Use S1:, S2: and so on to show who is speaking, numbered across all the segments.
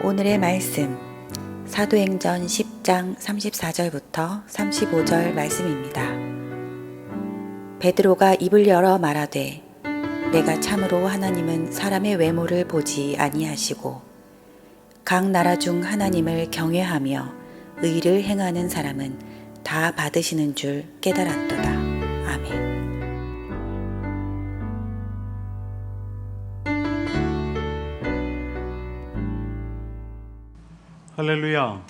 S1: 오늘의 말씀 사도행전 10장 34절부터 35절 말씀입니다. 베드로가 입을 열어 말하되 내가 참으로 하나님은 사람의 외모를 보지 아니하시고 각 나라 중 하나님을 경외하며 의를 행하는 사람은 다 받으시는 줄 깨달았도다. 아멘.
S2: 할렐루야.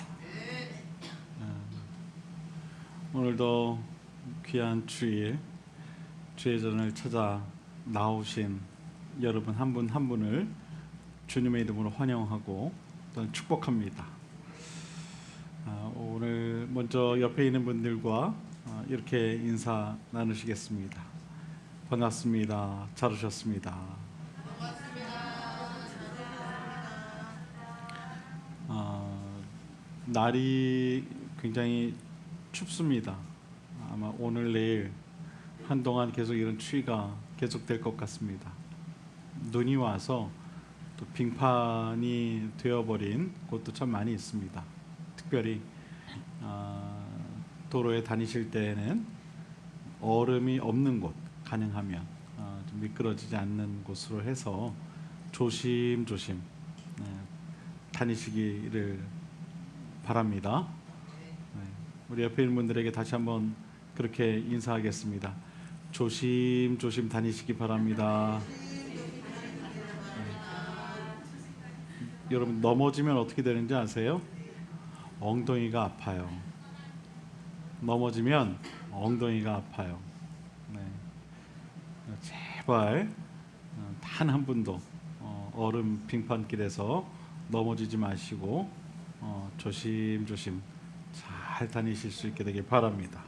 S2: 오늘도 귀한 주일 주의 전을 찾아 나오신 여러분 한 분 한 분을 주님의 이름으로 환영하고 또는 축복합니다. 오늘 먼저 옆에 있는 분들과 이렇게 인사 나누시겠습니다. 반갑습니다. 잘 오셨습니다. 날이 굉장히 춥습니다. 아마 오늘 내일 한동안 계속 이런 추위가 계속될 것 같습니다. 눈이 와서 또 빙판이 되어버린 곳도 참 많이 있습니다. 특별히 도로에 다니실 때에는 얼음이 없는 곳, 가능하면 좀 미끄러지지 않는 곳으로 해서 조심조심 다니시기를 바랍니다. 우리 옆에 있는 분들에게 다시 한번 그렇게 인사하겠습니다. 조심조심 다니시기 바랍니다. 여러분 넘어지면 어떻게 되는지 아세요? 엉덩이가 아파요. 넘어지면 엉덩이가 아파요. 제발 단 한 분도 얼음 빙판길에서 넘어지지 마시고 조심조심 잘 다니실 수 있게 되길 바랍니다.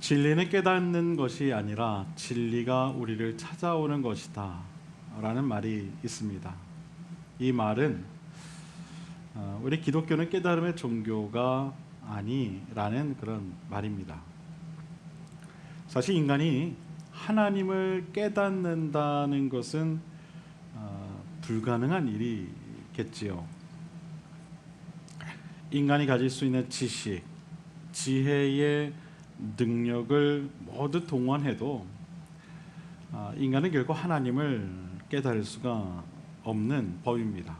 S2: 진리는 깨닫는 것이 아니라 진리가 우리를 찾아오는 것이다 라는 말이 있습니다. 이 말은 우리 기독교는 깨달음의 종교가 아니라는 그런 말입니다. 사실 인간이 하나님을 깨닫는다는 것은 불가능한 일이겠지요. 인간이 가질 수 있는 지식, 지혜의 능력을 모두 동원해도 인간은 결국 하나님을 깨달을 수가 없는 법입니다.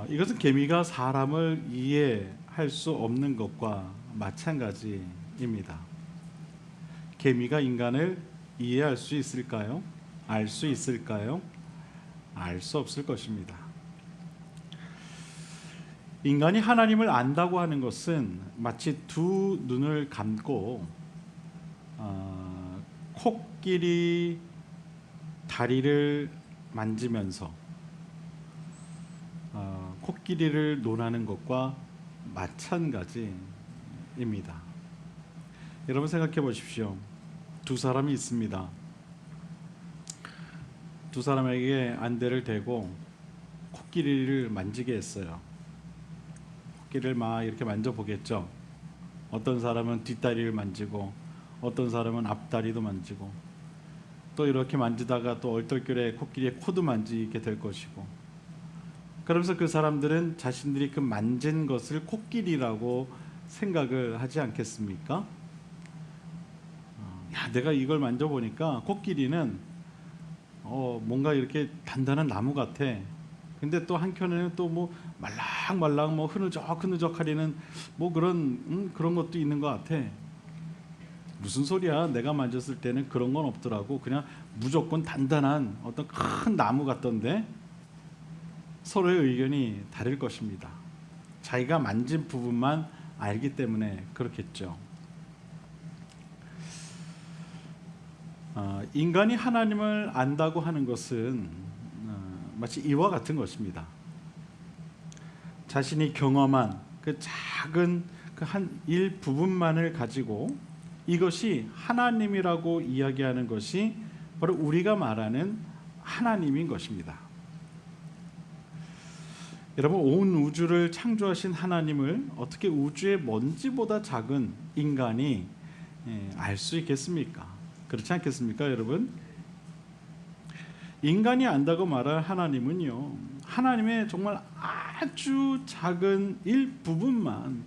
S2: 이것은 개미가 사람을 이해할 수 없는 것과 마찬가지입니다. 개미가 인간을 이해할 수 있을까요? 알 수 있을까요? 알 수 없을 것입니다. 인간이 하나님을 안다고 하는 것은 마치 두 눈을 감고 코끼리 다리를 만지면서 코끼리를 논하는 것과 마찬가지입니다. 여러분 생각해 보십시오. 두 사람이 있습니다. 두 사람에게 안대를 대고 코끼리를 만지게 했어요. 코끼리를 막 이렇게 만져보겠죠. 어떤 사람은 뒷다리를 만지고 어떤 사람은 앞다리도 만지고 또 이렇게 만지다가 또 얼떨결에 코끼리의 코도 만지게 될 것이고, 그러면서 그 사람들은 자신들이 그 만진 것을 코끼리라고 생각을 하지 않겠습니까? 야, 내가 이걸 만져보니까 코끼리는 뭔가 이렇게 단단한 나무 같아. 근데 또 한켠에는 또 뭐 말랑말랑 뭐 흐느적흐느적거리는 뭐 그런 것도 있는 것 같아. 무슨 소리야? 내가 만졌을 때는 그런 건 없더라고. 그냥 무조건 단단한 어떤 큰 나무 같던데. 서로의 의견이 다를 것입니다. 자기가 만진 부분만 알기 때문에 그렇겠죠. 인간이 하나님을 안다고 하는 것은 마치 이와 같은 것입니다. 자신이 경험한 그 작은 그 한 일부분만을 가지고 이것이 하나님이라고 이야기하는 것이 바로 우리가 말하는 하나님인 것입니다. 여러분, 온 우주를 창조하신 하나님을 어떻게 우주의 먼지보다 작은 인간이 알 수 있겠습니까? 그렇지 않겠습니까, 여러분? 인간이 안다고 말할 하나님은요, 하나님의 정말 아주 작은 일부분만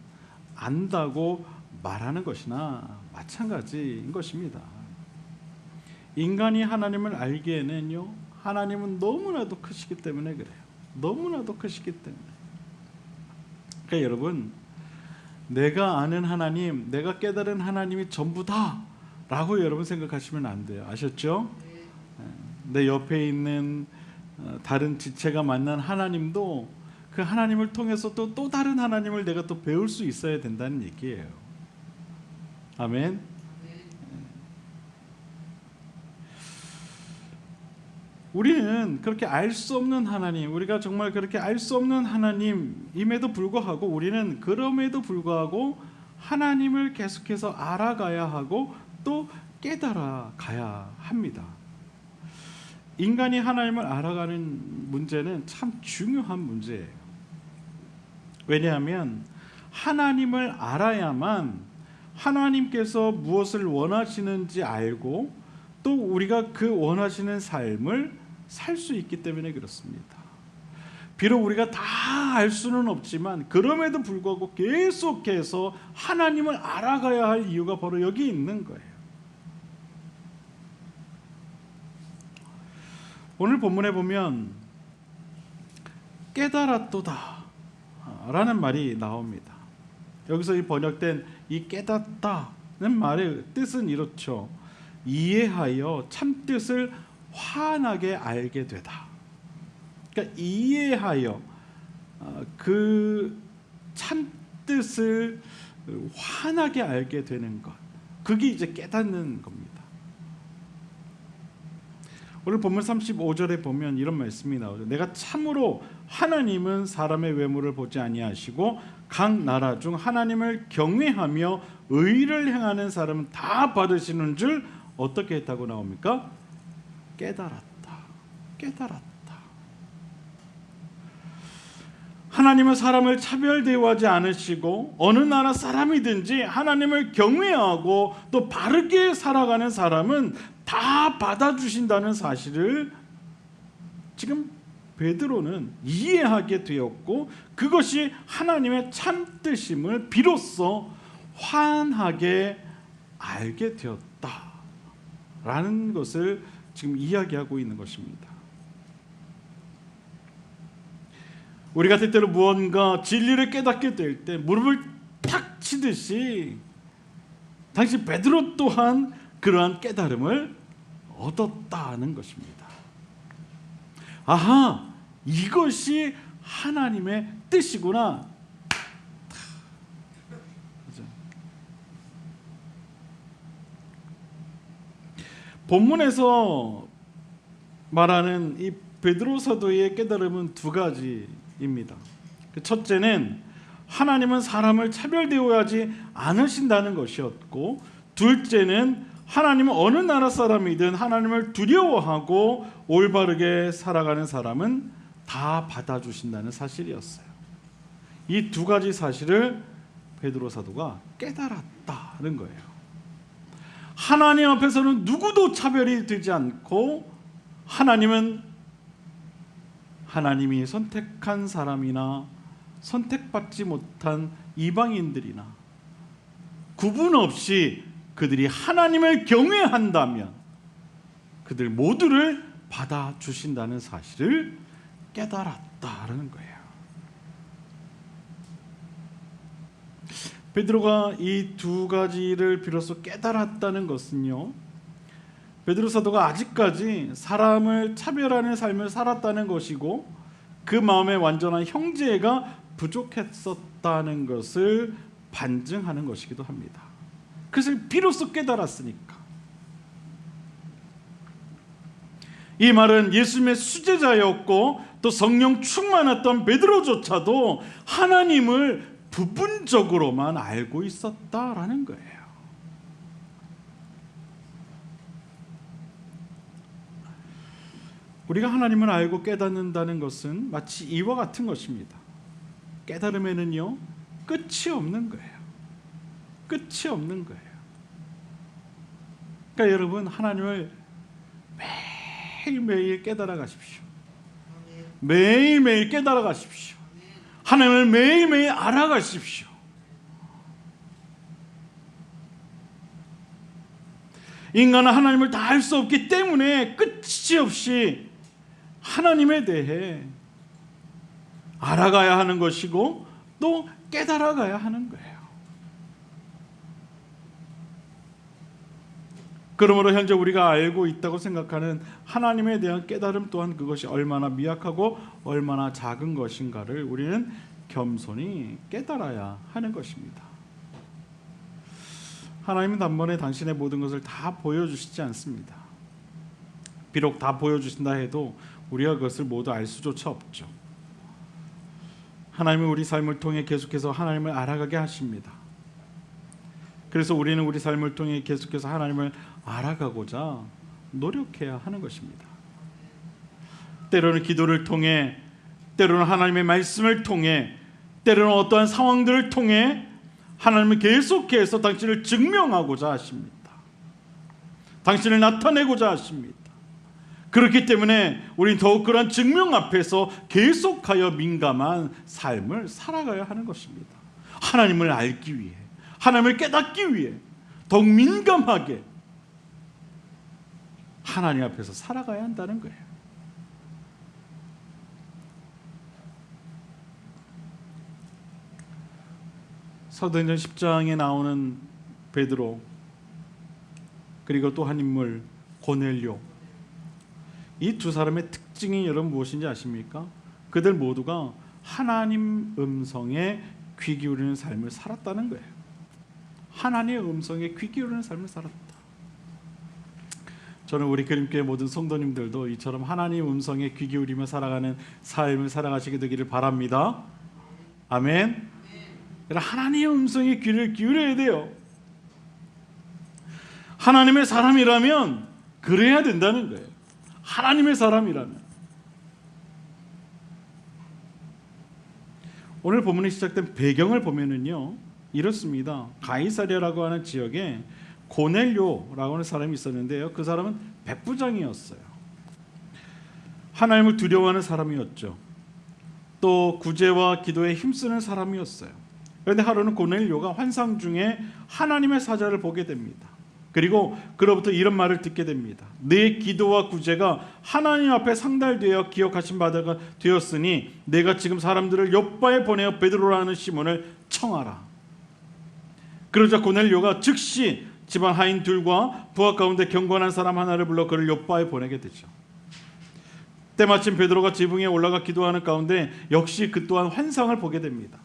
S2: 안다고 말하는 것이나 마찬가지인 것입니다. 인간이 하나님을 알기에는요, 하나님은 너무나도 크시기 때문에 그래요. 너무나도 크시기 때문에. 그러니까 여러분, 내가 아는 하나님, 내가 깨달은 하나님이 전부다 라고 여러분 생각하시면 안 돼요. 아셨죠? 내 옆에 있는 다른 지체가 만난 하나님도 그 하나님을 통해서 또 다른 하나님을 내가 또 배울 수 있어야 된다는 얘기예요. 아멘. 우리는 그렇게 알 수 없는 하나님, 우리가 정말 그렇게 알 수 없는 하나님임에도 불구하고 우리는 그럼에도 불구하고 하나님을 계속해서 알아가야 하고 또 깨달아 가야 합니다. 인간이 하나님을 알아가는 문제는 참 중요한 문제예요. 왜냐하면 하나님을 알아야만 하나님께서 무엇을 원하시는지 알고 또 우리가 그 원하시는 삶을 살 수 있기 때문에 그렇습니다. 비록 우리가 다 알 수는 없지만 그럼에도 불구하고 계속해서 하나님을 알아가야 할 이유가 바로 여기 있는 거예요. 오늘 본문에 보면 깨달았도다 라는 말이 나옵니다. 여기서 이 번역된 이 깨닫다는 말의 뜻은 이렇죠. 이해하여 참뜻을 환하게 알게 되다. 그러니까 이해하여 그 참뜻을 환하게 알게 되는 것, 그게 이제 깨닫는 겁니다. 오늘 본문 35절에 보면 이런 말씀이 나오죠. 내가 참으로 하나님은 사람의 외모를 보지 아니하시고 각 나라 중 하나님을 경외하며 의를 행하는 사람은 다 받으시는 줄 어떻게 했다고 나옵니까? 깨달았다. 깨달았다. 하나님은 사람을 차별 대우하지 않으시고 어느 나라 사람이든지 하나님을 경외하고 또 바르게 살아가는 사람은 다 받아주신다는 사실을 지금 베드로는 이해하게 되었고 그것이 하나님의 참뜻임을 비로소 환하게 알게 되었다라는 것을 지금 이야기하고 있는 것입니다. 우리가 때때로 무언가 진리를 깨닫게 될 때 무릎을 탁 치듯이 당시 베드로 또한 그러한 깨달음을 얻었다는 것입니다. 아하, 이것이 하나님의 뜻이구나. 본문에서 말하는 이 베드로 사도의 깨달음은 두 가지입니다. 첫째는 하나님은 사람을 차별 대우하지 않으신다는 것이었고, 둘째는 하나님은 어느 나라 사람이든 하나님을 두려워하고 올바르게 살아가는 사람은 다 받아주신다는 사실이었어요. 이 두 가지 사실을 베드로 사도가 깨달았다는 거예요. 하나님 앞에서는 누구도 차별이 되지 않고 하나님은 하나님이 선택한 사람이나 선택받지 못한 이방인들이나 구분 없이 그들이 하나님을 경외한다면 그들 모두를 받아주신다는 사실을 깨달았다라는 거예요. 베드로가 이 두 가지를 비로소 깨달았다는 것은요, 베드로 사도가 아직까지 사람을 차별하는 삶을 살았다는 것이고 그 마음에 완전한 형제가 부족했었다는 것을 반증하는 것이기도 합니다. 그것을 비로소 깨달았으니까. 이 말은 예수님의 수제자였고 또 성령 충만했던 베드로조차도 하나님을 부분적으로만 알고 있었다라는 거예요. 우리가 하나님을 알고 깨닫는다는 것은 마치 이와 같은 것입니다. 깨달음에는요, 끝이 없는 거예요. 끝이 없는 거예요. 그러니까 여러분, 하나님을 매일매일 깨달아 가십시오. 매일매일 깨달아 가십시오. 하나님을 매일매일 알아가십시오. 인간은 하나님을 다 알 수 없기 때문에 끝이 없이 하나님에 대해 알아가야 하는 것이고 또 깨달아가야 하는 거예요. 그러므로 현재 우리가 알고 있다고 생각하는 하나님에 대한 깨달음 또한 그것이 얼마나 미약하고 얼마나 작은 것인가를 우리는 겸손히 깨달아야 하는 것입니다. 하나님은 단번에 당신의 모든 것을 다 보여주시지 않습니다. 비록 다 보여주신다 해도 우리가 그것을 모두 알 수조차 없죠. 하나님은 우리 삶을 통해 계속해서 하나님을 알아가게 하십니다. 그래서 우리는 우리 삶을 통해 계속해서 하나님을 알아가고자 노력해야 하는 것입니다. 때로는 기도를 통해, 때로는 하나님의 말씀을 통해, 때로는 어떠한 상황들을 통해 하나님은 계속해서 당신을 증명하고자 하십니다. 당신을 나타내고자 하십니다. 그렇기 때문에 우리는 더욱 그런 증명 앞에서 계속하여 민감한 삶을 살아가야 하는 것입니다. 하나님을 알기 위해, 하나님을 깨닫기 위해 더욱 민감하게 하나님 앞에서 살아가야 한다는 거예요. 사도행전 10장에 나오는 베드로, 그리고 또 한 인물 고넬료, 이 두 사람의 특징이 여러분 무엇인지 아십니까? 그들 모두가 하나님 음성에 귀 기울이는 삶을 살았다는 거예요. 하나님의 음성에 귀 기울이는 삶을 살았다. 저는 우리 그림교회 모든 성도님들도 이처럼 하나님 음성에 귀 기울이며 살아가는 삶을 살아가시게 되기를 바랍니다. 아멘. 하나님의 음성에 귀를 기울여야 돼요. 하나님의 사람이라면 그래야 된다는 거예요. 하나님의 사람이라면. 오늘 본문이 시작된 배경을 보면은요, 이렇습니다. 가이사랴라고 하는 지역에 고넬료라고 하는 사람이 있었는데요, 그 사람은 백부장이었어요. 하나님을 두려워하는 사람이었죠. 또 구제와 기도에 힘쓰는 사람이었어요. 그런데 하루는 고넬료가 환상 중에 하나님의 사자를 보게 됩니다. 그리고 그로부터 이런 말을 듣게 됩니다. 내 기도와 구제가 하나님 앞에 상달되어 기억하신 바가 되었으니 내가 지금 사람들을 욥바에 보내어 베드로라는 시몬을 청하라. 그러자 고넬료가 즉시 집안 하인 둘과 부하 가운데 경건한 사람 하나를 불러 그를 욥바에 보내게 되죠. 때마침 베드로가 지붕에 올라가 기도하는 가운데 역시 그 또한 환상을 보게 됩니다.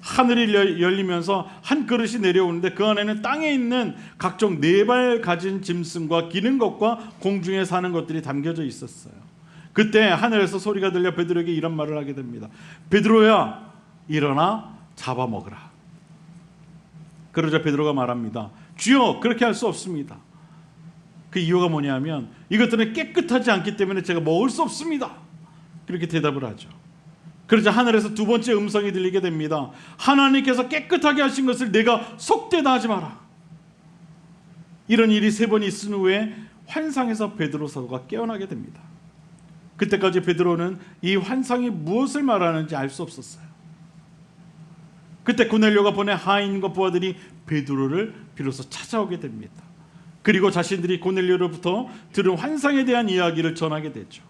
S2: 하늘이 열리면서 한 그릇이 내려오는데 그 안에는 땅에 있는 각종 네 발 가진 짐승과 기는 것과 공중에 사는 것들이 담겨져 있었어요. 그때 하늘에서 소리가 들려 베드로에게 이런 말을 하게 됩니다. 베드로야, 일어나 잡아먹으라. 그러자 베드로가 말합니다. 주여, 그렇게 할 수 없습니다. 그 이유가 뭐냐면 이것들은 깨끗하지 않기 때문에 제가 먹을 수 없습니다. 그렇게 대답을 하죠. 그러자 하늘에서 두 번째 음성이 들리게 됩니다. 하나님께서 깨끗하게 하신 것을 내가 속되다 하지 마라. 이런 일이 세 번 있은 후에 환상에서 베드로 사도가 깨어나게 됩니다. 그때까지 베드로는 이 환상이 무엇을 말하는지 알 수 없었어요. 그때 고넬료가 보낸 하인과 부하들이 베드로를 비로소 찾아오게 됩니다. 그리고 자신들이 고넬료로부터 들은 환상에 대한 이야기를 전하게 되죠.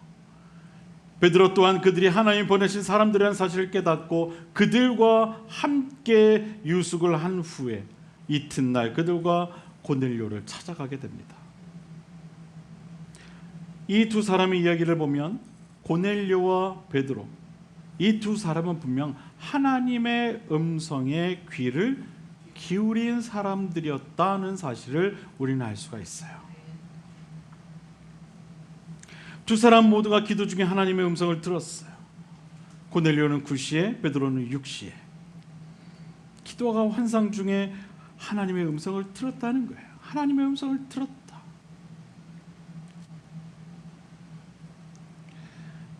S2: 베드로 또한 그들이 하나님 보내신 사람들이라는 사실을 깨닫고 그들과 함께 유숙을 한 후에 이튿날 그들과 고넬료를 찾아가게 됩니다. 이 두 사람의 이야기를 보면 고넬료와 베드로, 이 두 사람은 분명 하나님의 음성에 귀를 기울인 사람들이었다는 사실을 우리는 알 수가 있어요. 두 사람 모두가 기도 중에 하나님의 음성을 들었어요. 고넬료는 9시에, 베드로는 6시에. 기도가 환상 중에 하나님의 음성을 들었다는 거예요. 하나님의 음성을 들었다.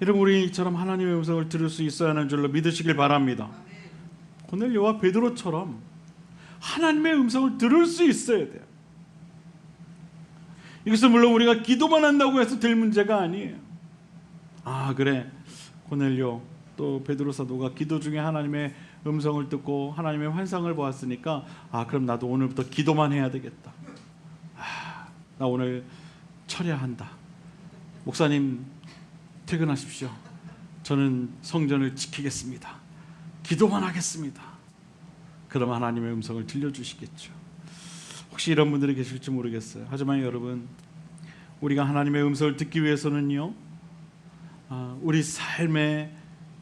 S2: 여러분, 우리 이처럼 하나님의 음성을 들을 수 있어야 하는 줄로 믿으시길 바랍니다. 고넬료와 베드로처럼 하나님의 음성을 들을 수 있어야 돼요. 이것은 물론 우리가 기도만 한다고 해서 될 문제가 아니에요. 그래, 고넬료 또 베드로 사도가 기도 중에 하나님의 음성을 듣고 하나님의 환상을 보았으니까 그럼 나도 오늘부터 기도만 해야 되겠다. 나 오늘 철야한다. 목사님 퇴근하십시오. 저는 성전을 지키겠습니다. 기도만 하겠습니다. 그럼 하나님의 음성을 들려주시겠죠. 혹시 이런 분들이 계실지 모르겠어요. 하지만 여러분, 우리가 하나님의 음성을 듣기 위해서는요, 우리 삶의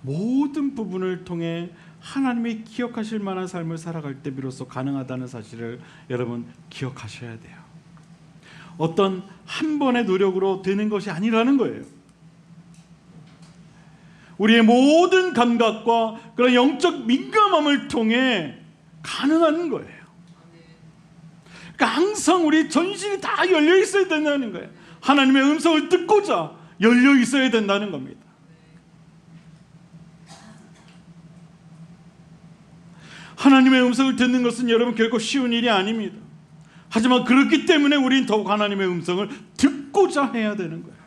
S2: 모든 부분을 통해 하나님이 기억하실 만한 삶을 살아갈 때 비로소 가능하다는 사실을 여러분 기억하셔야 돼요. 어떤 한 번의 노력으로 되는 것이 아니라는 거예요. 우리의 모든 감각과 그런 영적 민감함을 통해 가능한 거예요. 그러니까 항상 우리 전신이 다 열려 있어야 된다는 거예요. 하나님의 음성을 듣고자 열려 있어야 된다는 겁니다. 하나님의 음성을 듣는 것은 여러분 결코 쉬운 일이 아닙니다. 하지만 그렇기 때문에 우리는 더욱 하나님의 음성을 듣고자 해야 되는 거예요.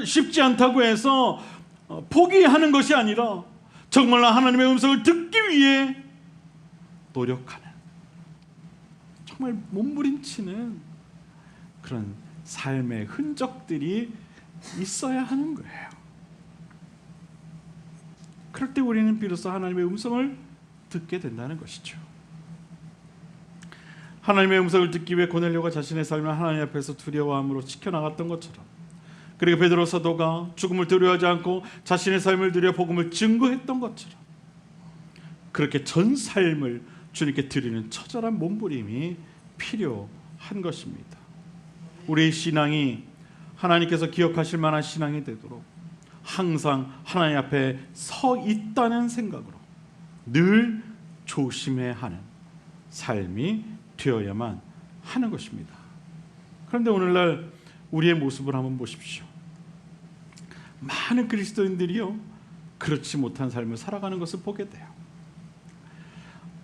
S2: 쉽지 않다고 해서 포기하는 것이 아니라 정말로 하나님의 음성을 듣기 위해 노력하는, 정말 몸부림치는 그런 삶의 흔적들이 있어야 하는 거예요. 그럴 때 우리는 비로소 하나님의 음성을 듣게 된다는 것이죠. 하나님의 음성을 듣기 위해 고넬료가 자신의 삶을 하나님 앞에서 두려워함으로 지켜나갔던 것처럼, 그리고 베드로 사도가 죽음을 두려워하지 않고 자신의 삶을 들여 복음을 증거했던 것처럼, 그렇게 전 삶을 주님께 드리는 처절한 몸부림이 필요한 것입니다. 우리의 신앙이 하나님께서 기억하실 만한 신앙이 되도록 항상 하나님 앞에 서 있다는 생각으로 늘 조심해야 하는 삶이 되어야만 하는 것입니다. 그런데 오늘날 우리의 모습을 한번 보십시오. 많은 그리스도인들이요, 그렇지 못한 삶을 살아가는 것을 보게 돼요.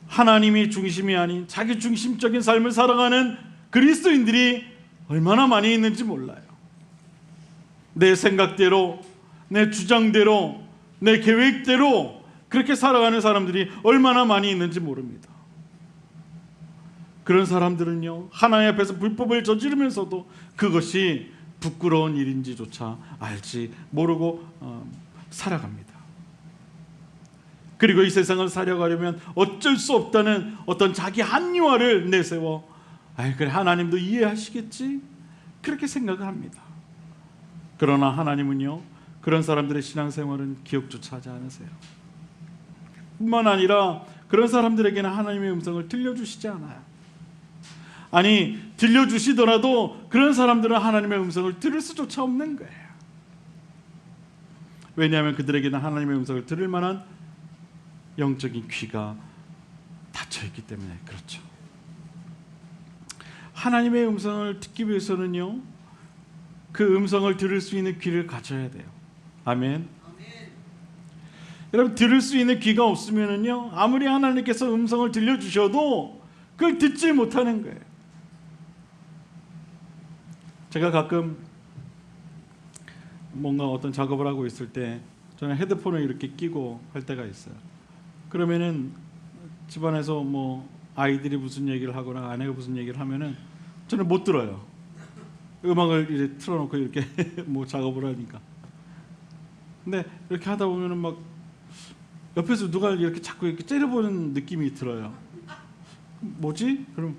S2: 하나님이 중심이 아닌 자기 중심적인 삶을 살아가는 그리스도인들이 얼마나 많이 있는지 몰라요. 내 생각대로, 내 주장대로, 내 계획대로 그렇게 살아가는 사람들이 얼마나 많이 있는지 모릅니다. 그런 사람들은요, 하나님 앞에서 불법을 저지르면서도 그것이 부끄러운 일인지조차 알지 모르고 살아갑니다. 그리고 이 세상을 살아가려면 어쩔 수 없다는 어떤 자기 합리화를 내세워 그래, 하나님도 이해하시겠지, 그렇게 생각을 합니다. 그러나 하나님은요, 그런 사람들의 신앙생활은 기억조차 하지 않으세요. 뿐만 아니라 그런 사람들에게는 하나님의 음성을 들려주시지 않아요. 아니, 들려주시더라도 그런 사람들은 하나님의 음성을 들을 수조차 없는 거예요. 왜냐하면 그들에게는 하나님의 음성을 들을 만한 영적인 귀가 닫혀있기 때문에 그렇죠. 하나님의 음성을 듣기 위해서는요, 그 음성을 들을 수 있는 귀를 가져야 돼요. 아멘. 여러분, 들을 수 있는 귀가 없으면은요, 아무리 하나님께서 음성을 들려주셔도 그걸 듣지 못하는 거예요. 제가 가끔 뭔가 어떤 작업을 하고 있을 때 저는 헤드폰을 이렇게 끼고 할 때가 있어요. 그러면은 집안에서 뭐 아이들이 무슨 얘기를 하거나 아내가 무슨 얘기를 하면은 저는 못 들어요. 음악을 이제 틀어놓고 이렇게 뭐 작업을 하니까. 근데 이렇게 하다 보면은 막 옆에서 누가 이렇게 자꾸 이렇게 째려보는 느낌이 들어요. 뭐지? 그럼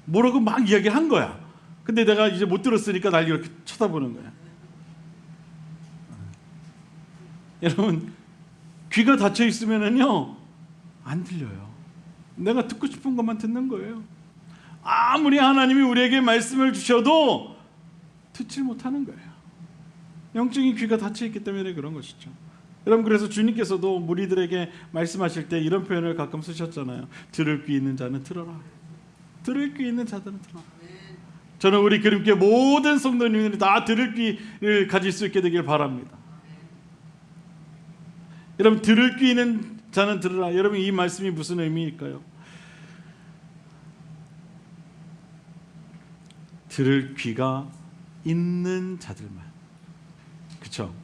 S2: 뭐라고 막 이야기를 한 거야. 근데 내가 이제 못 들었으니까 날 이렇게 쳐다보는 거야. 여러분, 귀가 닫혀 있으면은요, 안 들려요. 내가 듣고 싶은 것만 듣는 거예요. 아무리 하나님이 우리에게 말씀을 주셔도 듣지 못하는 거예요. 영적인 귀가 닫혀 있기 때문에 그런 것이죠. 여러분, 그래서 주님께서도 무리들에게 말씀하실 때 이런 표현을 가끔 쓰셨잖아요. 들을 귀 있는 자는 들어라. 들을 귀 있는 자들은 들어라. 저는 우리 그림교회 모든 성도님들이 다 들을 귀를 가질 수 있게 되길 바랍니다. 여러분, 들을 귀 있는 자는 들으라. 여러분, 이 말씀이 무슨 의미일까요? 들을 귀가 있는 자들만. 그렇죠?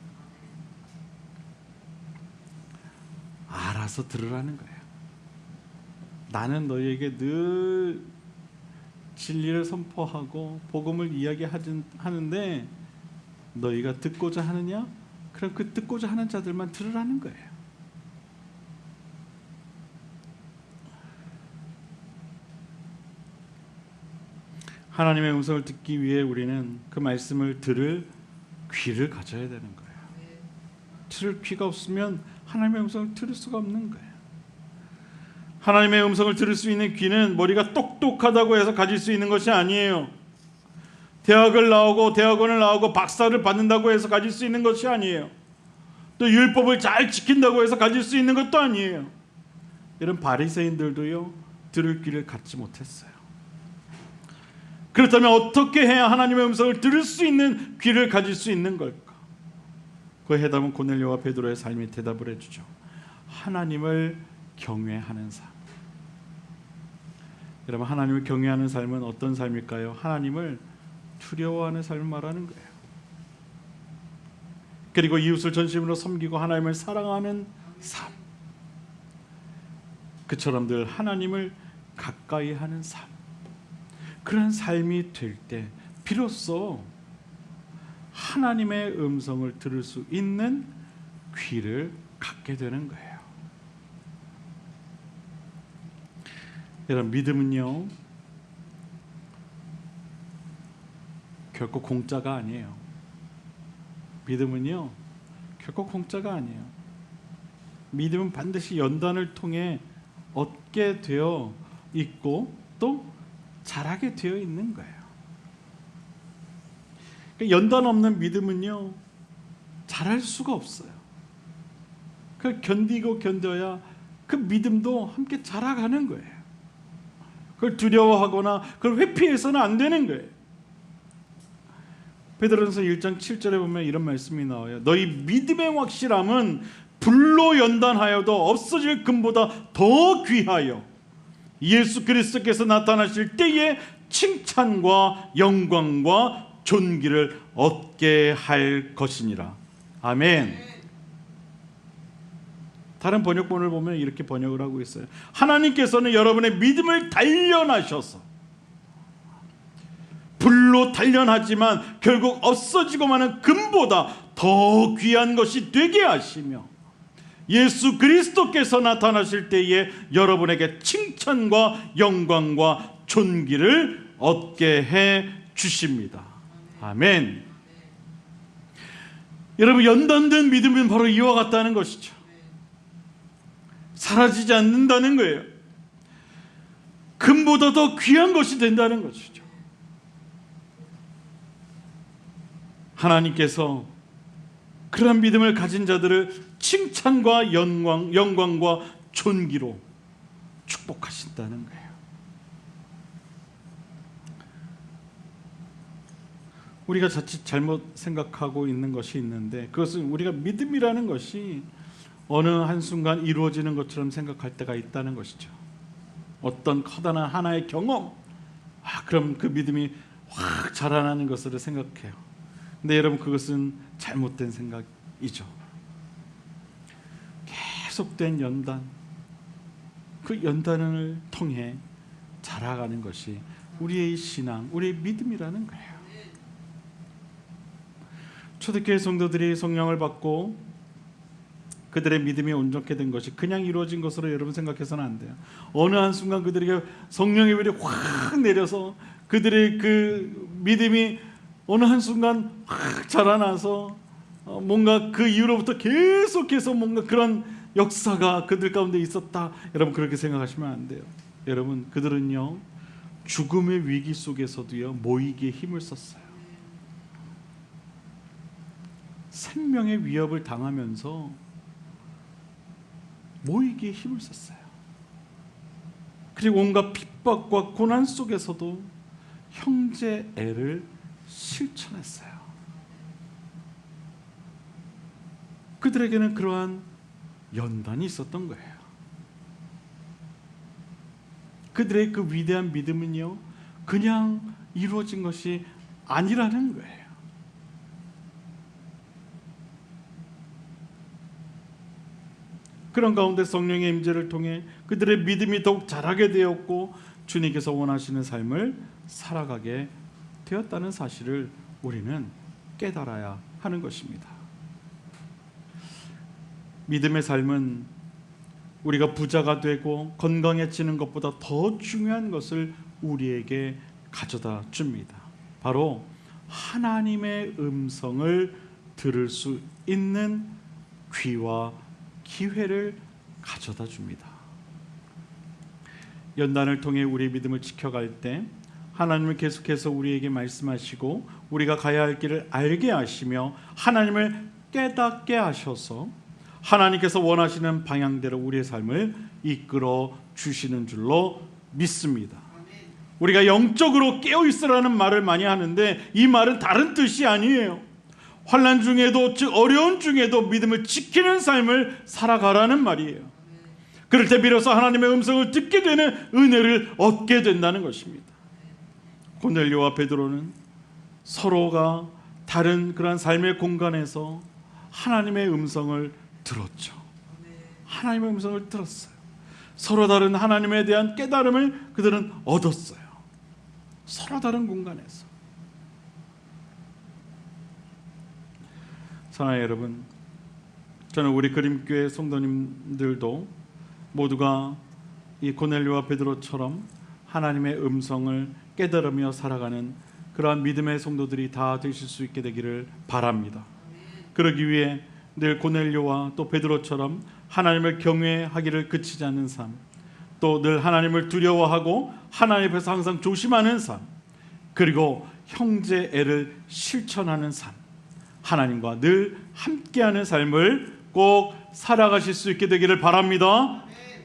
S2: 알아서 들으라는 거예요. 나는 너희에게 늘 진리를 선포하고 복음을 이야기하는데 너희가 듣고자 하느냐? 그럼 그 듣고자 하는 자들만 들으라는 거예요. 하나님의 음성을 듣기 위해 우리는 그 말씀을 들을 귀를 가져야 되는 거예요. 들을 귀가 없으면 하나님의 음성을 들을 수가 없는 거예요. 하나님의 음성을 들을 수 있는 귀는 머리가 똑똑하다고 해서 가질 수 있는 것이 아니에요. 대학원을 나오고 박사를 받는다고 해서 가질 수 있는 것이 아니에요. 또 율법을 잘 지킨다고 해서 가질 수 있는 것도 아니에요. 이런 바리새인들도요, 들을 귀를 갖지 못했어요. 그렇다면 어떻게 해야 하나님의 음성을 들을 수 있는 귀를 가질 수 있는 걸까? 그 해답은 고넬료와 베드로의 삶이 대답을 해주죠. 하나님을 경외하는 삶. 여러분, 하나님을 경외하는 삶은 어떤 삶일까요? 하나님을 두려워하는 삶을 말하는 거예요. 그리고 이웃을 전심으로 섬기고 하나님을 사랑하는 삶. 그처럼 늘 하나님을 가까이 하는 삶. 그런 삶이 될 때 비로소 하나님의 음성을 들을 수 있는 귀를 갖게 되는 거예요. 여러분, 믿음은요, 결코 공짜가 아니에요. 믿음은요, 결코 공짜가 아니에요. 믿음은 반드시 연단을 통해 얻게 되어 있고 또 자라게 되어 있는 거예요. 연단 없는 믿음은요, 자랄 수가 없어요. 그걸 견뎌야 그 믿음도 함께 자라가는 거예요. 그걸 두려워하거나 그걸 회피해서는 안 되는 거예요. 베드로전서 1장 7절에 보면 이런 말씀이 나와요. 너희 믿음의 확실함은 불로 연단하여도 없어질 금보다 더 귀하여 예수 그리스도께서 나타나실 때에 칭찬과 영광과 존귀를 얻게 할 것이니라. 아멘. 다른 번역본을 보면 이렇게 번역을 하고 있어요. 하나님께서는 여러분의 믿음을 단련하셔서, 불로 단련하지만 결국 없어지고 마는 금보다 더 귀한 것이 되게 하시며 예수 그리스도께서 나타나실 때에 여러분에게 칭찬과 영광과 존귀를 얻게 해 주십니다. 아멘. 여러분, 연단된 믿음은 바로 이와 같다는 것이죠. 사라지지 않는다는 거예요. 금보다 더 귀한 것이 된다는 것이죠. 하나님께서 그런 믿음을 가진 자들을 칭찬과 영광과 존귀로 축복하신다는 거예요. 우리가 자칫 잘못 생각하고 있는 것이 있는데, 그것은 우리가 믿음이라는 것이 어느 한순간 이루어지는 것처럼 생각할 때가 있다는 것이죠. 어떤 커다란 하나의 경험, 그럼 그 믿음이 확 자라나는 것으로 생각해요. 근데 여러분, 그것은 잘못된 생각이죠. 계속된 연단, 그 연단을 통해 자라가는 것이 우리의 신앙, 우리의 믿음이라는 거예요. 초대교회 성도들이 성령을 받고 그들의 믿음이 온전케 된 것이 그냥 이루어진 것으로 여러분 생각해서는 안 돼요. 어느 한순간 그들에게 성령의 불이 확 내려서 그들의 그 믿음이 어느 한순간 확 자라나서 뭔가 그 이후로부터 계속해서 뭔가 그런 역사가 그들 가운데 있었다. 여러분, 그렇게 생각하시면 안 돼요. 여러분, 그들은요, 죽음의 위기 속에서도요, 모이기에 힘을 썼어요. 생명의 위협을 당하면서 모이기에 힘을 썼어요. 그리고 온갖 핍박과 고난 속에서도 형제 애를 실천했어요. 그들에게는 그러한 연단이 있었던 거예요. 그들의 그 위대한 믿음은요, 그냥 이루어진 것이 아니라는 거예요. 그런 가운데 성령의 임재를 통해 그들의 믿음이 더욱 자라게 되었고 주님께서 원하시는 삶을 살아가게 되었다는 사실을 우리는 깨달아야 하는 것입니다. 믿음의 삶은 우리가 부자가 되고 건강해지는 것보다 더 중요한 것을 우리에게 가져다 줍니다. 바로 하나님의 음성을 들을 수 있는 귀와 기회를 가져다 줍니다. 연단을 통해 우리의 믿음을 지켜갈 때 하나님은 계속해서 우리에게 말씀하시고 우리가 가야 할 길을 알게 하시며 하나님을 깨닫게 하셔서 하나님께서 원하시는 방향대로 우리의 삶을 이끌어 주시는 줄로 믿습니다. 우리가 영적으로 깨어있으라는 말을 많이 하는데 이 말은 다른 뜻이 아니에요. 환난 중에도, 즉 어려운 중에도 믿음을 지키는 삶을 살아가라는 말이에요. 그럴 때 비로소 하나님의 음성을 듣게 되는 은혜를 얻게 된다는 것입니다. 고넬료와 베드로는 서로가 다른 그런 삶의 공간에서 하나님의 음성을 들었죠. 하나님의 음성을 들었어요. 서로 다른 하나님에 대한 깨달음을 그들은 얻었어요. 서로 다른 공간에서. 사랑하는 여러분, 저는 우리 그림교회 성도님들도 모두가 이 고넬료와 베드로처럼 하나님의 음성을 깨달으며 살아가는 그러한 믿음의 성도들이 다 되실 수 있게 되기를 바랍니다. 그러기 위해 늘 고넬료와 또 베드로처럼 하나님을 경외하기를 그치지 않는 삶, 또 늘 하나님을 두려워하고 하나님 앞에서 항상 조심하는 삶, 그리고 형제애를 실천하는 삶, 하나님과 늘 함께하는 삶을 꼭 살아가실 수 있게 되기를 바랍니다.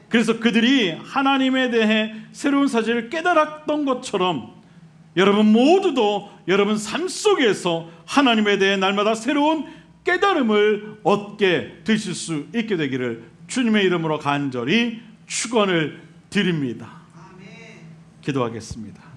S2: 그래서 그들이 하나님에 대해 새로운 사실을 깨달았던 것처럼 여러분 모두도 여러분 삶 속에서 하나님에 대해 날마다 새로운 깨달음을 얻게 되실 수 있게 되기를 주님의 이름으로 간절히 축원을 드립니다. 기도하겠습니다.